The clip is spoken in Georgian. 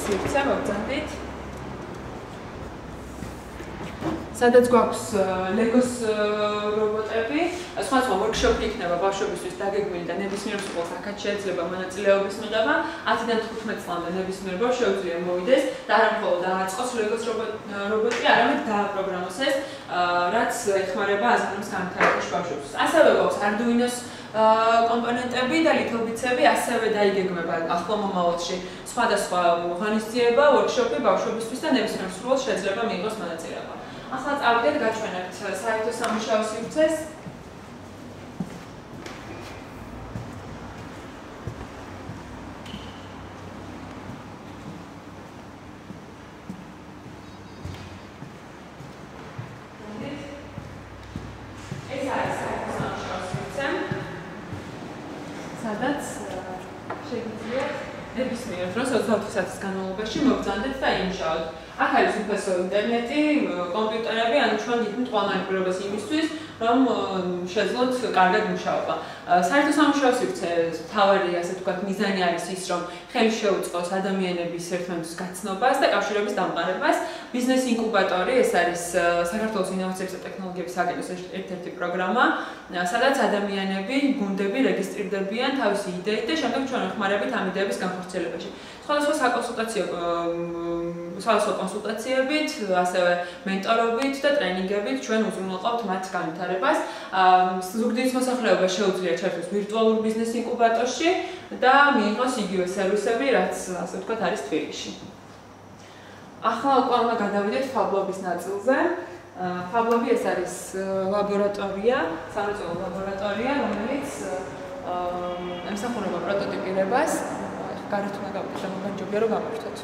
სივრცე მოგწანდით. სადაც გვაქვს ლეგოს რობოტები, სხვადასხვა ვორქშოპი იქნება ბავშვებისთვის დაგეგმილი და ნებისმიერ სკოლას აქაც შეიძლება მონაწილეობის მიღება. 10-დან 15 წლამდე ნებისმიერ ბავშვს შეუძლია მოვიდეს და არა მხოლოდ დააწყოს ლეგოს რობოტი, არამედ დააპროგრამოს ეს, რაც ეხმარება აზროვნების განვითარებაში ბავშვებს. ასევე გვაქვს Arduino-ს კომპონენტები და ლითობიცები, ასევე დაიგეგმება ახლო მომავალში სხვადასხვა ღონისძიება, ვორქშოპი ბავშვებისთვის და ნებისმიერ სკოლას შეიძლება მიიღოს მონაწილეობა. ახლა წავიდეთ გაჩვენებთ საერთო სამუშაო სივრცეს. ეს არის საერთო სამუშაო სივრცე, სადაც შეგიძლია ნებისმიერ დროს 24 საათის განმავლობაში მოგწანდეთ და იმუშაოთ. აქ არის უფასო ინტერნეტი, კომპიუტერები, ანუ ჩვენ გითხრით ყველანაირ იმისთვის, რომ შეძლოთ კარგად მუშაობა. საერთო სამუშაო სივრცეს მთავარი, ასე ვთქვათ, მიზანი არის ის, რომ ხელი შეუწყოს ადამიანების ერთმანეთის გაცნობას და კავშირების დამყარებას. ბიზნეს ინკუბატორი, ეს არის საქართველოს ინოვაციების და ტექნოლოგიების აგენტოს ერთ-ერთი პროგრამა, სადაც ადამიანები, გუნდები რეგისტრირდებიან თავისი იდეით და შემდეგ ჩვენ ვეხმარებით ამ იდეების განხორციელებაში. სხვადასხვა კონსულტაციებით, ასევე მენტორობით და ტრენინგებით ჩვენ უზრუნველყოფთ მათ განვითარებას. ზუგდიდის მოსახლეობა შეუძლია ჩართოს ვირტუალურ ბიზნეს ინკუბატორში და მიიღოს იგივე სერვისები, რაც ასე ვთქვათ არის თბილისში. ახლა უკვე უნდა გადავიდეთ ფაბლობის ნაწილზე. ფაბლობი ეს არის ლაბორატორია, სამრეწველო ლაბორატორია, რომელიც ემსახურება პროტოტიპირებას. გარეთ უნდა გავიდეთ, რომ გამარჯვებია რომ გამართოთ.